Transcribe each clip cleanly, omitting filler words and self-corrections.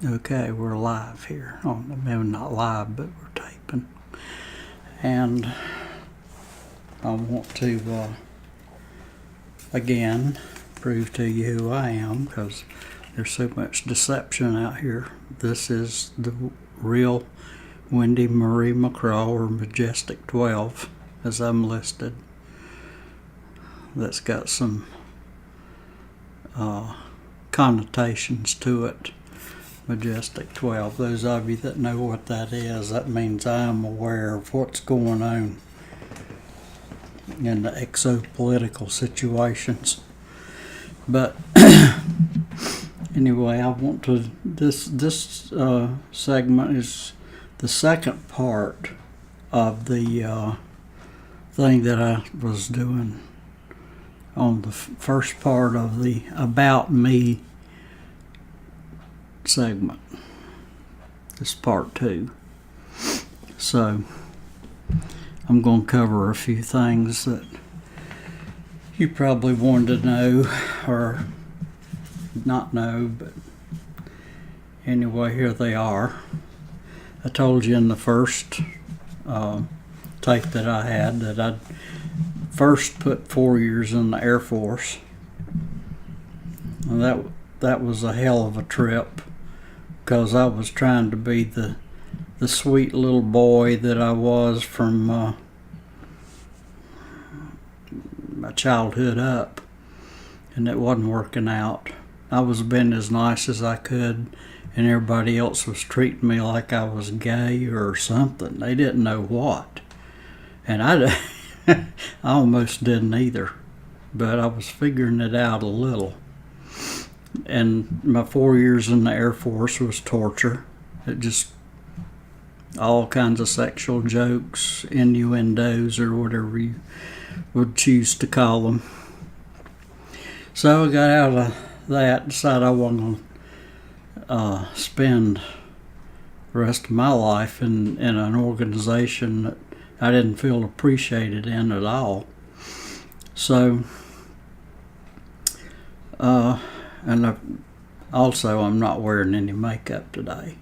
Okay, we're live here. Oh, maybe not live, but we're taping. And I want to, again, prove to you who I am, because there's so much deception out here. This is the real Wendy Marie McCraw, or Majestic 12, as I'm listed. That's got some connotations to it. Majestic 12. Those of you that know what that is, that means I am aware of what's going on in the exopolitical situations. But anyway, I want to, this segment is the second part of the thing that I was doing on the first part of the About Me segment. This is part 2. So I'm going to cover a few things that you probably wanted to know or not know, but anyway, here they are. I told you in the first tape that I had that I'd first put 4 years in the Air Force. And that was a hell of a trip, because I was trying to be the sweet little boy that I was from my childhood up, and it wasn't working out. I was being as nice as I could, and everybody else was treating me like I was gay or something. They didn't know what, and I almost didn't either, but I was figuring it out a little. And my 4 years in the Air Force was torture. It just, all kinds of sexual jokes, innuendos, or whatever you would choose to call them. So I got out of that, decided I wasn't going to spend the rest of my life in an organization that I didn't feel appreciated in at all. So, and I'm not wearing any makeup today.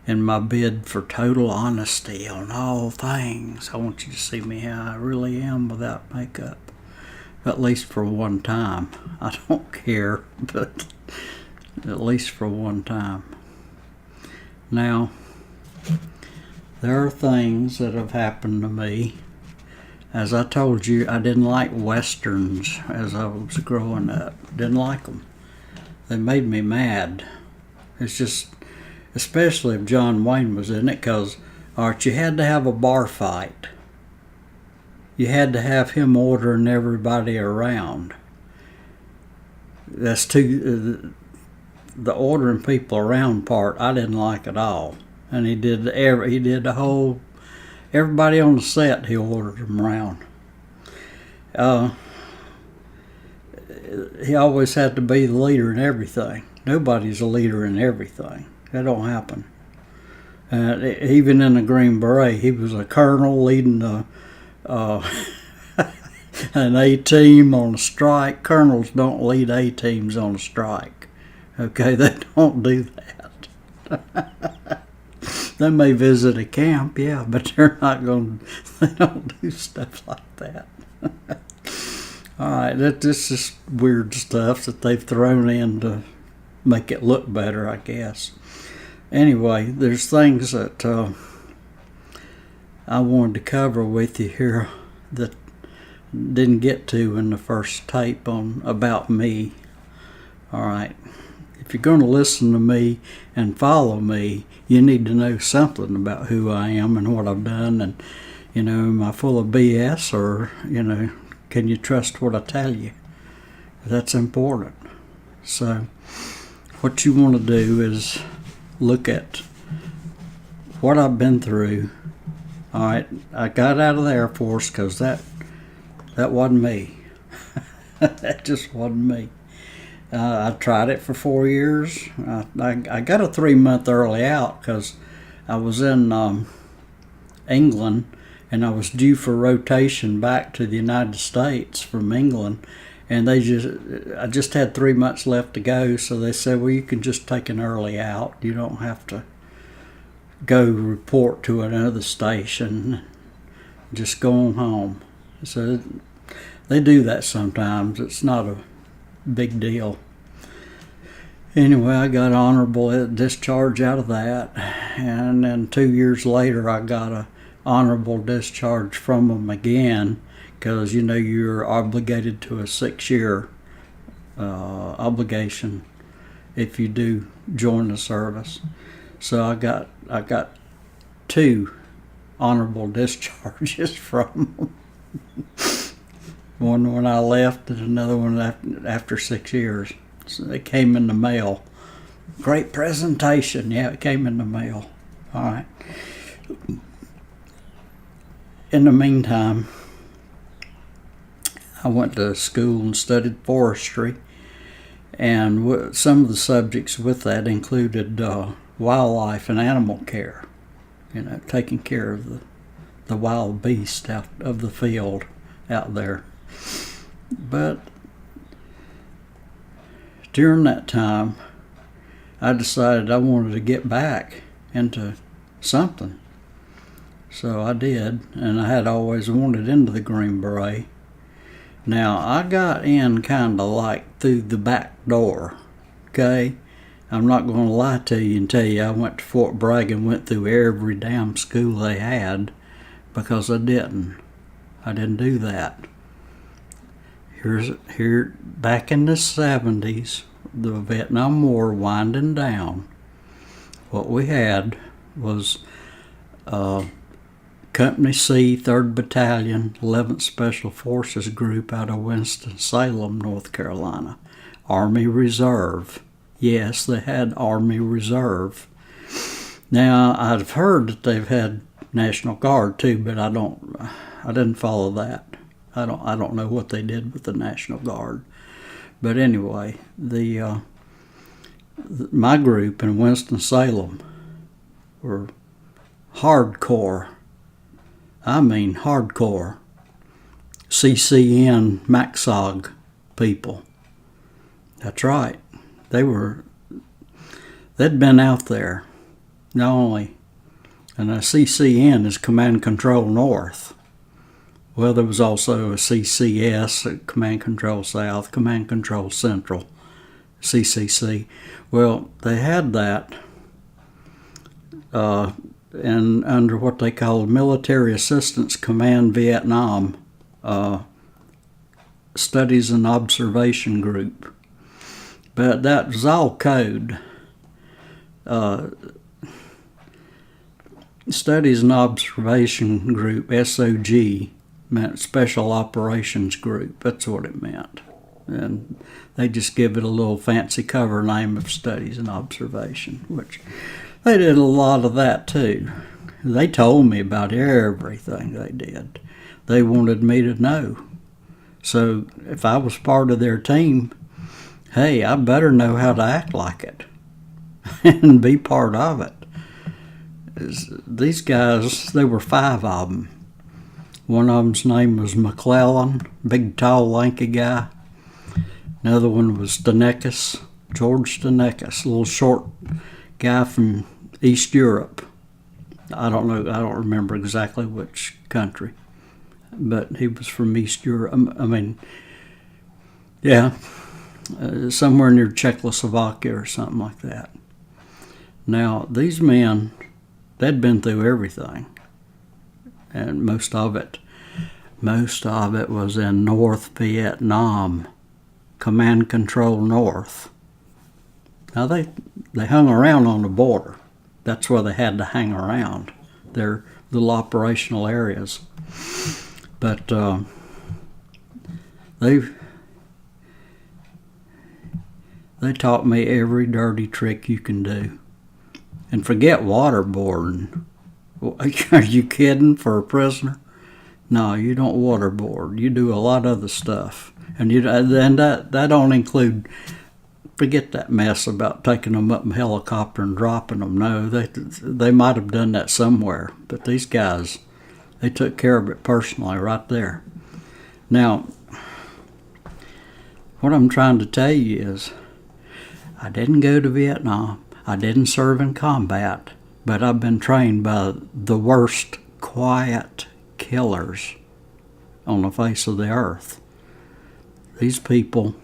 In my bid for total honesty on all things, I want you to see me how I really am without makeup. At least for one time. I don't care, but at least for one time. Now, there are things that have happened to me. As I told you, I didn't like Westerns as I was growing up. Didn't like them. They made me mad. It's just, especially if John Wayne was in it, because, you had to have a bar fight. You had to have him ordering everybody around. That's the ordering people around part I didn't like at all. And he did the whole, everybody on the set, he ordered them around. He always had to be the leader in everything. Nobody's a leader in everything. That don't happen. Even in the Green Beret, he was a colonel leading an A-team on a strike. Colonels don't lead A-teams on a strike. Okay, they don't do that. They may visit a camp, yeah, but they don't do stuff like that. Alright, this is weird stuff that they've thrown in to make it look better, I guess. Anyway, there's things that I wanted to cover with you here that didn't get to in the first tape on About Me. Alright, if you're going to listen to me and follow me, you need to know something about who I am and what I've done, and, am I full of BS, or, can you trust what I tell you? That's important. So, what you want to do is look at what I've been through. Alright, I got out of the Air Force because that wasn't me. That just wasn't me. I tried it for 4 years. I got a 3-month early out because I was in England, and I was due for rotation back to the United States from England, And I just had 3 months left to go, so they said, well, you can just take an early out. You don't have to go report to another station. Just go on home. So they do that sometimes. It's not a big deal. Anyway, I got honorable discharge out of that, and then 2 years later I got a honorable discharge from them again, because you're obligated to a 6-year obligation if you do join the service. So I got 2 honorable discharges from them. One when I left and another one after 6 years. So they came in the mail. Great presentation. Yeah, it came in the mail. All right. In the meantime, I went to school and studied forestry, and some of the subjects with that included wildlife and animal care. Taking care of the wild beast out of the field out there. But during that time, I decided I wanted to get back into something. So I did, and I had always wanted into the Green Beret. Now, I got in kind of like through the back door, okay? I'm not going to lie to you and tell you I went to Fort Bragg and went through every damn school they had, because I didn't. I didn't do that. Here, back in the 70s, the Vietnam War winding down, what we had was Company C, 3rd Battalion, 11th Special Forces Group out of Winston-Salem, North Carolina. Army Reserve. Yes, they had Army Reserve. Now, I've heard that they've had National Guard too, but I didn't follow that. I don't know what they did with the National Guard. But anyway, my group in Winston-Salem were hardcore. I mean hardcore. CCN MACSOG people. That's right. They'd been out there. Not only, and a CCN is Command Control North. Well, there was also a CCS, Command Control South, Command Control Central, CCC. Well, they had that, and under what they called Military Assistance Command Vietnam Studies and Observation Group. But that was all code. Studies and Observation Group, SOG, meant Special Operations Group. That's what it meant. And they just give it a little fancy cover name of Studies and Observation, which they did a lot of that too. They told me about everything they did. They wanted me to know. So if I was part of their team, hey, I better know how to act like it and be part of it. These guys, there were 5 of them. One of them's name was McClellan, big, tall, lanky guy. Another one was Stenekis, George Stenekis, a little short guy from East Europe. I don't remember exactly which country, but he was from East Europe. Somewhere near Czechoslovakia or something like that. Now, these men, they'd been through everything, and most of it was in North Vietnam, Command Control North. Now, they hung around on the border. That's where they had to hang around, their little operational areas. But they taught me every dirty trick you can do. And forget waterboarding. Are you kidding, for a prisoner? No, you don't waterboard. You do a lot of other stuff. And that don't include, forget that mess about taking them up in a helicopter and dropping them. No, they might have done that somewhere. But these guys, they took care of it personally right there. Now, what I'm trying to tell you is, I didn't go to Vietnam. I didn't serve in combat, but I've been trained by the worst quiet killers on the face of the earth. These people,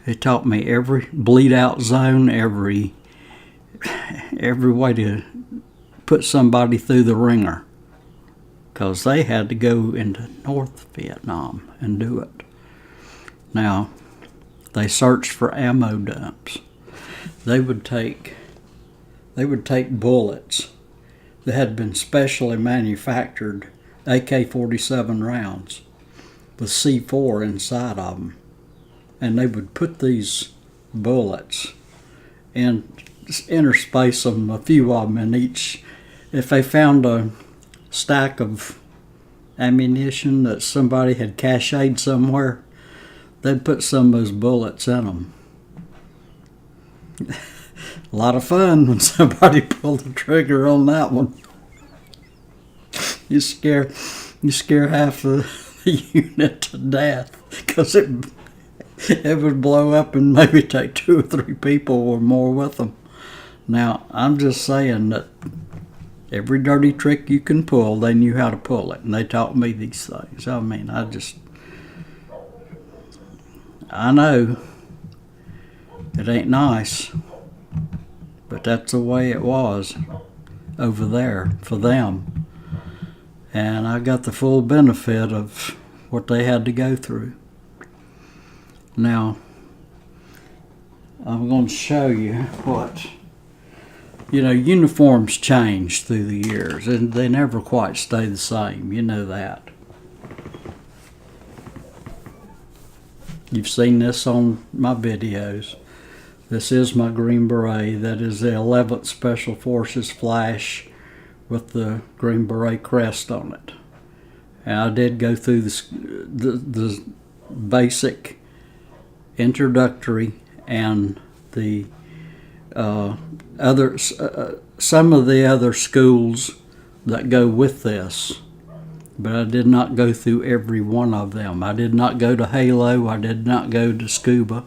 they taught me every bleed out zone, every way to put somebody through the ringer, because they had to go into North Vietnam and do it. Now, they searched for ammo dumps. They would take bullets that had been specially manufactured, AK-47 rounds with C4 inside of them, and they would put these bullets and interspace them, a few of them in each. If they found a stack of ammunition that somebody had cached somewhere, they'd put some of those bullets in them. A lot of fun when somebody pulled the trigger on that one. You scare half the unit to death, because it would blow up and maybe take 2 or 3 people or more with them. Now, I'm just saying that every dirty trick you can pull, they knew how to pull it, and they taught me these things. I mean, I know it ain't nice, but that's the way it was over there for them. And I got the full benefit of what they had to go through. Now, I'm going to show you what, uniforms change through the years, and they never quite stay the same. You know that. You've seen this on my videos. This is my Green Beret. That is the 11th Special Forces Flash with the Green Beret crest on it. And I did go through the basic introductory and the some of the other schools that go with this, but I did not go through every one of them. I did not go to Halo. I did not go to Scuba.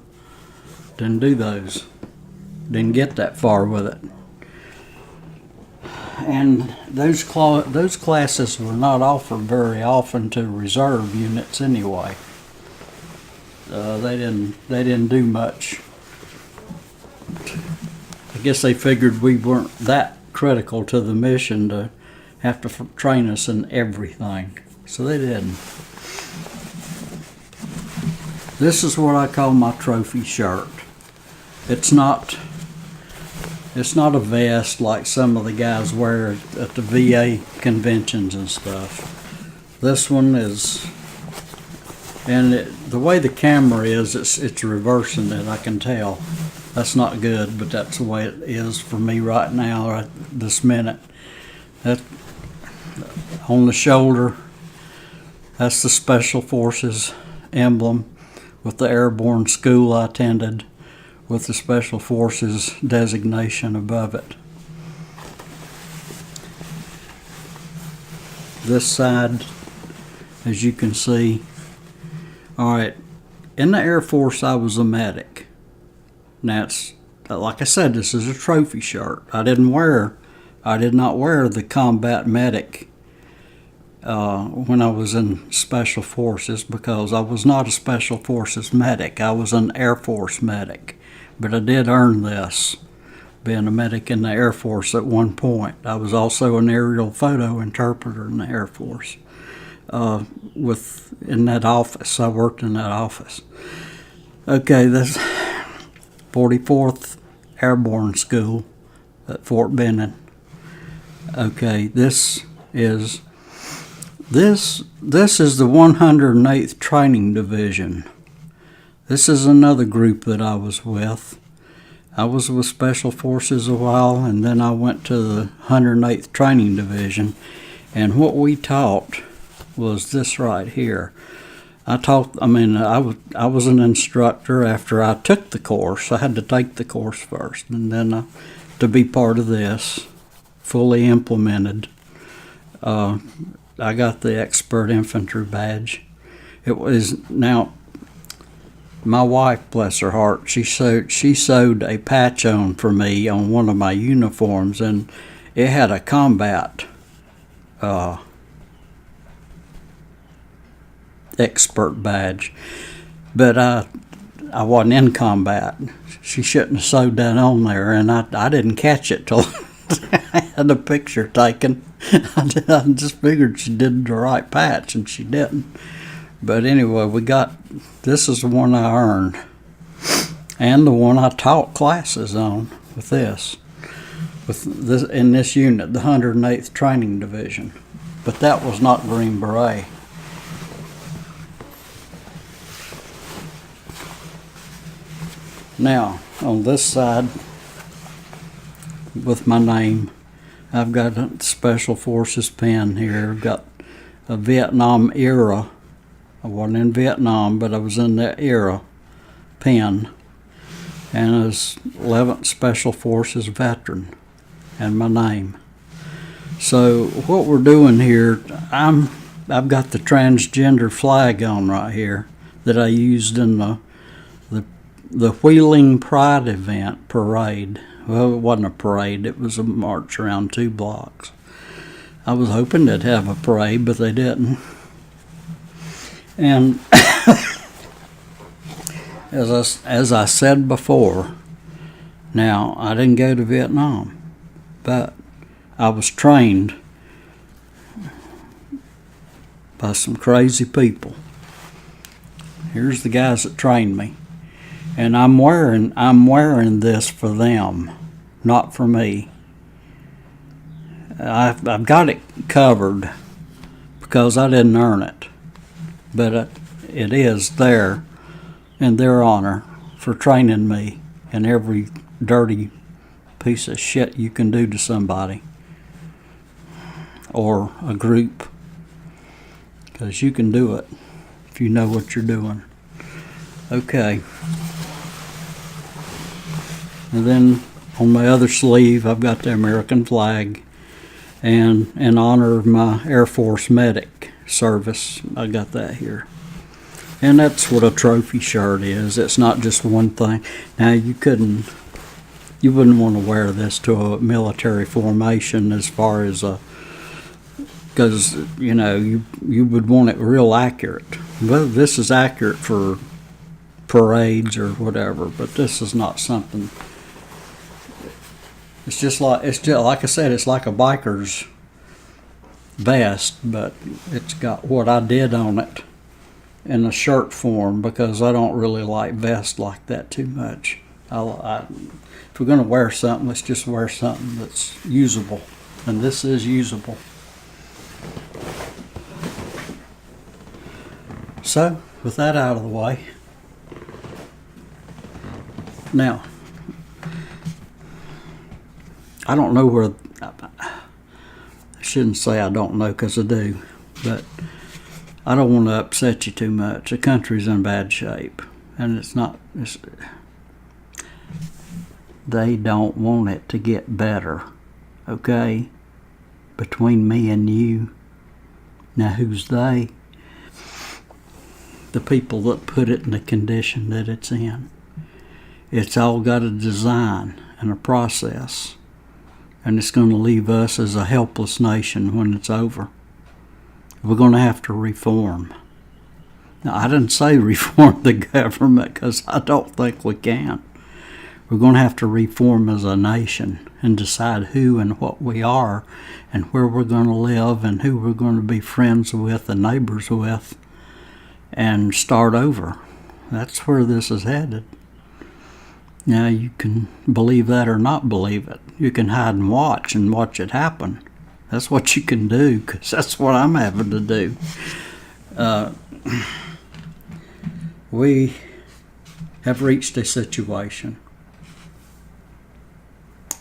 Didn't do those. Didn't get that far with it. And those classes were not offered very often to reserve units anyway. They didn't do much. I guess they figured we weren't that critical to the mission to have to train us in everything, so they didn't. This is what I call my trophy shirt. It's not a vest like some of the guys wear at the VA conventions and stuff. This one is, and the way the camera is, it's reversing it, I can tell. That's not good, but that's the way it is for me right now, right this minute. That on the shoulder, that's the Special Forces emblem with the airborne school I attended, with the Special Forces designation above it. This side, as you can see, all right, in the Air Force I was a medic. Now it's, like I said, this is a trophy shirt. I did not wear the combat medic when I was in Special Forces, because I was not a Special Forces medic. I was an Air Force medic. But I did earn this, being a medic in the Air Force at one point. I was also an aerial photo interpreter in the Air Force. In that office, I worked in that office. Okay, this 44th Airborne School at Fort Benning. Okay, this is the 108th Training Division. This is another group that I was with. I was with Special Forces a while, and then I went to the 108th Training Division, and what we taught was this right here. I was an instructor after I took the course. I had to take the course first, and then to be part of this, fully implemented. I got the Expert Infantry badge. It was, now, my wife, bless her heart, she sewed a patch on for me on one of my uniforms, and it had a combat expert badge, but I wasn't in combat. She shouldn't have sewed that on there, and I didn't catch it till I had a picture taken. I just figured she did the right patch, and she didn't. But anyway, this is the one I earned, and the one I taught classes on with this in this unit, the 108th Training Division. But that was not Green Beret. Now, on this side, with my name, I've got a Special Forces pin here. I've got a Vietnam era. I wasn't in Vietnam, but I was in that era pin. And I was 11th Special Forces veteran, and my name. So what we're doing here, I've got the transgender flag on right here that I used in the Wheeling Pride event parade. Well, it wasn't a parade, it was a march around 2 blocks. I was hoping they'd have a parade, but they didn't. And as I said before, now, I didn't go to Vietnam, but I was trained by some crazy people. Here's the guys that trained me. And I'm wearing this for them, not for me. I've got it covered because I didn't earn it, but it is there in their honor for training me in every dirty piece of shit you can do to somebody or a group, because you can do it if you know what you're doing. Okay. And then on my other sleeve, I've got the American flag, and in honor of my Air Force medic service, I got that here. And that's what a trophy shirt is. It's not just one thing. Now, you wouldn't want to wear this to a military formation as far as because, you would want it real accurate. Well, this is accurate for parades or whatever, but this is not something. It's just like I said, it's like a biker's vest, but it's got what I did on it in a shirt form, because I don't really like vests like that too much. If we're going to wear something, let's just wear something that's usable, and this is usable. So, with that out of the way, now, I don't know where, I shouldn't say I don't know, because I do, but I don't want to upset you too much. The country's in bad shape, and they don't want it to get better, okay? Between me and you. Now, who's they? The people that put it in the condition that it's in. It's all got a design and a process, and it's going to leave us as a helpless nation when it's over. We're going to have to reform. Now, I didn't say reform the government, because I don't think we can. We're going to have to reform as a nation and decide who and what we are and where we're going to live and who we're going to be friends with and neighbors with, and start over. That's where this is headed. Now, you can believe that or not believe it. You can hide and watch it happen. That's what you can do, because that's what I'm having to do. We have reached a situation,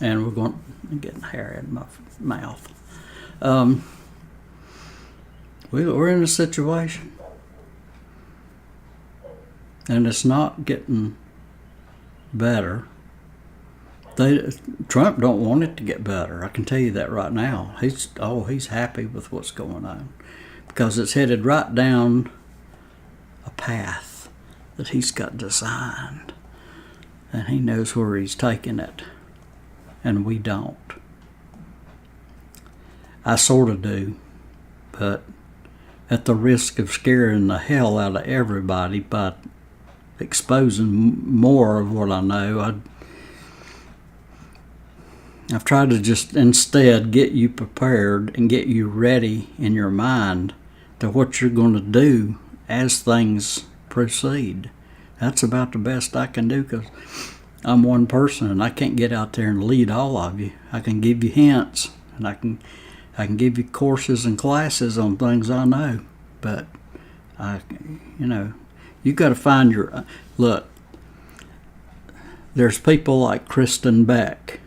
and I'm getting hair in my mouth. We're in a situation, and it's not getting better. Trump don't want it to get better. I can tell you that right now. He's happy with what's going on, because it's headed right down a path that He's got designed, and He knows where He's taking it, and we don't. I sort of do, but at the risk of scaring the hell out of everybody by exposing more of what I know, I've tried to just instead get you prepared and get you ready in your mind to what you're going to do as things proceed. That's about the best I can do, because I'm one person and I can't get out there and lead all of you. I can give you hints, and I can give you courses and classes on things I know, but you got to find your look. There's people like Kristen Beck,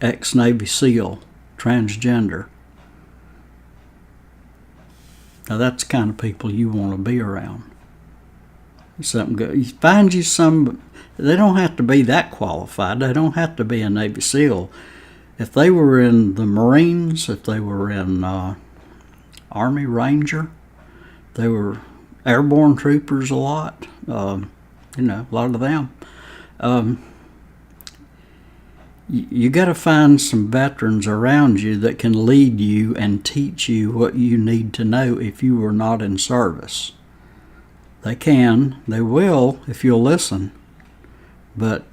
ex-Navy SEAL, transgender. Now that's the kind of people you want to be around. Something good. You find you some. They don't have to be that qualified. They don't have to be a Navy SEAL. If they were in the Marines, if they were in Army Ranger, they were airborne troopers a lot. A lot of them. You got to find some veterans around you that can lead you and teach you what you need to know if you were not in service. They can, they will, if you'll listen. But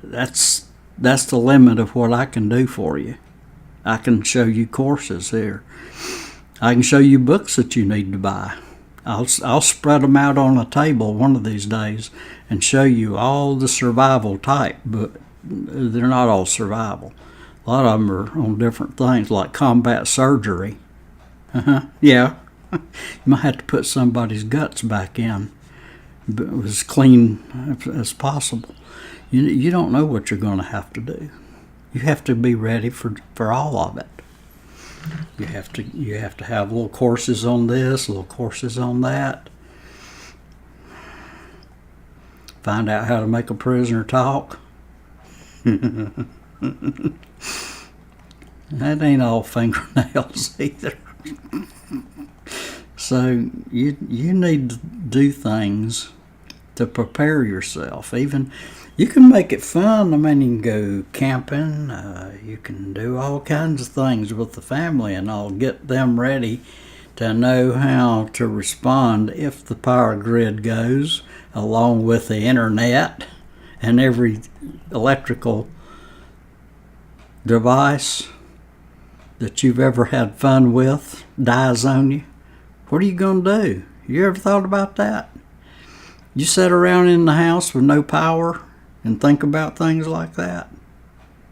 that's the limit of what I can do for you. I can show you courses here. I can show you books that you need to buy. I'll spread them out on a table one of these days and show you all the survival type, but they're not all survival. A lot of them are on different things, like combat surgery. Yeah. You might have to put somebody's guts back in, but as clean as possible. You don't know what you're going to have to do. You have to be ready for all of it. You have to have little courses on this, little courses on that. Find out how to make a prisoner talk. That ain't all fingernails either. So you need to do things to prepare yourself. Even you can make it fun. I mean, you can go camping. You can do all kinds of things with the family, and I'll get them ready to know how to respond if the power grid goes, along with the internet and every electrical device that you've ever had fun with dies on you. What are you going to do? You ever thought about that? You sit around in the house with no power and think about things like that?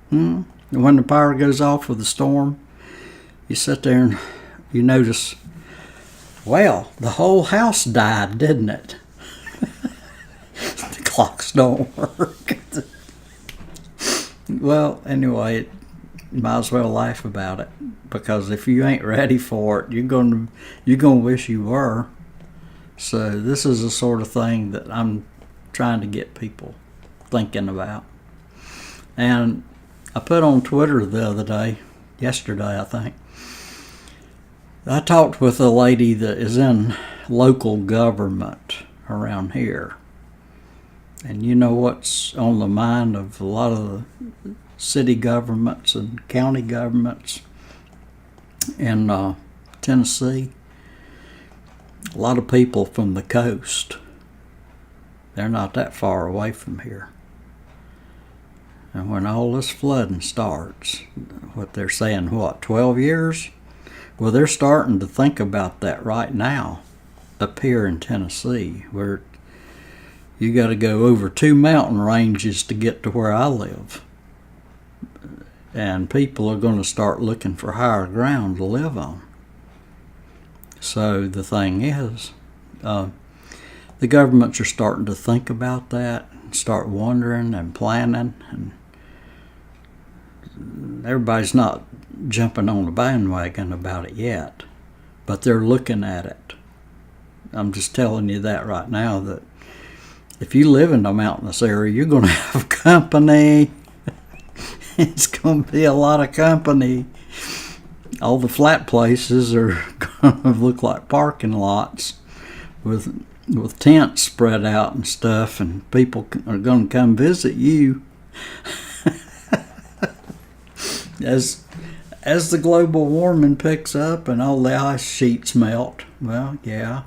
And when the power goes off with a storm, you sit there and you notice, well, the whole house died, didn't it? The clocks don't work. Well, anyway, you might as well laugh about it, because if you ain't ready for it, you're gonna wish you were. So this is the sort of thing that I'm trying to get people thinking about. And I put on Twitter the other day, yesterday I think, I talked with a lady that is in local government around here. And you know what's on the mind of a lot of the city governments and county governments in Tennessee? A lot of people from the coast. They're not that far away from here. And when all this flooding starts, what they're saying, 12 years? Well, they're starting to think about that right now up here in Tennessee, where you got to go over 2 mountain ranges to get to where I live. And people are going to start looking for higher ground to live on. So the thing is, the governments are starting to think about that, and start wondering and planning, and everybody's not jumping on the bandwagon about it yet, but they're looking at it. I'm just telling you that right now, that if you live in a mountainous area, you're going to have company. It's going to be a lot of company. All the flat places are going to look like parking lots. with tents spread out and stuff, and people are going to come visit you. As the global warming picks up and all the ice sheets melt, well, yeah,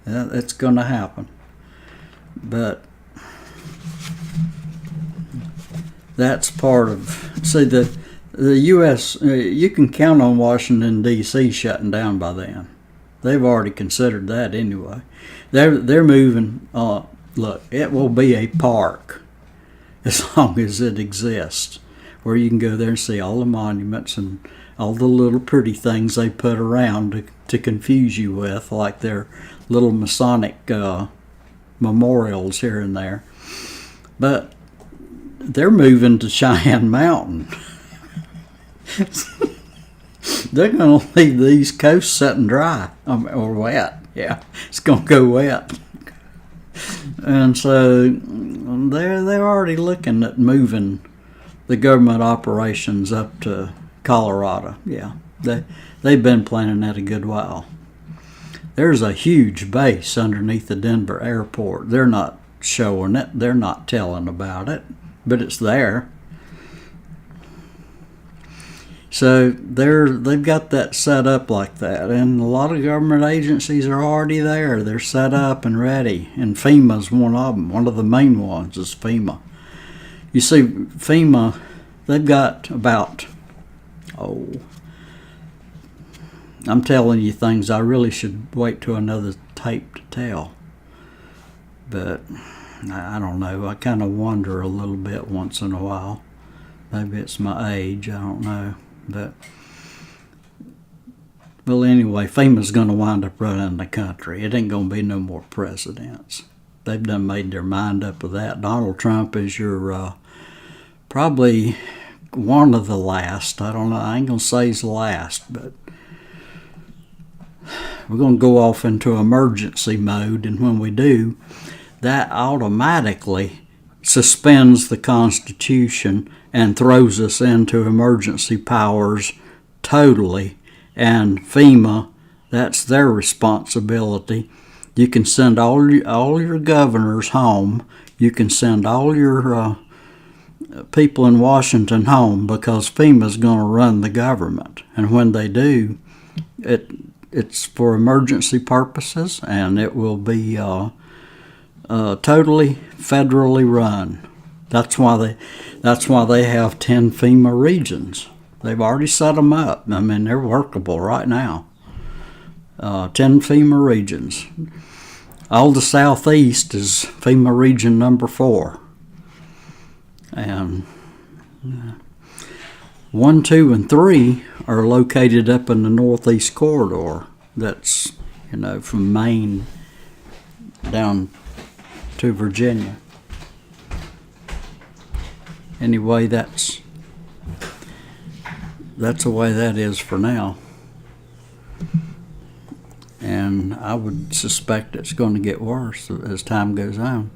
it's going to happen. But that's part of, see, the U.S., you can count on Washington, D.C. shutting down by then. They've already considered that anyway. They're moving, look, it will be a park as long as it exists, where you can go there and see all the monuments and all the little pretty things they put around to confuse you with, like their little Masonic memorials here and there. But they're moving to Cheyenne Mountain. They're going to leave the East Coast setting dry, or wet. Yeah, it's going to go wet. And so they're already looking at moving the government operations up to Colorado. Yeah, they've been planning that a good while. There's a huge base underneath the Denver airport. They're not showing it. They're not telling about it, but it's there. So they've got that set up like that, and a lot of government agencies are already there. They're set up and ready, and FEMA's one of them. One of the main ones is FEMA. You see, FEMA, they've got about, I'm telling you things I really should wait till another tape to tell. But I don't know. I kind of wonder a little bit once in a while. Maybe it's my age. I don't know. But, well, anyway, FEMA's going to wind up running the country. It ain't going to be no more presidents. They've done made their mind up with that. Donald Trump is your probably one of the last. I don't know. I ain't going to say he's the last, but we're going to go off into emergency mode, and when we do, that automatically suspends the Constitution and throws us into emergency powers totally. And FEMA, that's their responsibility. You can send all your governors home. You can send all your people in Washington home, because FEMA's going to run the government. And when they do, it's for emergency purposes, and it will be totally federally run. That's why they have 10 FEMA regions. They've already set them up. I mean, they're workable right now. 10 FEMA regions. All the southeast is FEMA region number 4. And 1, 2, and 3 are located up in the northeast corridor. That's, from Maine down to Virginia. Anyway, that's the way that is for now. And I would suspect it's going to get worse as time goes on.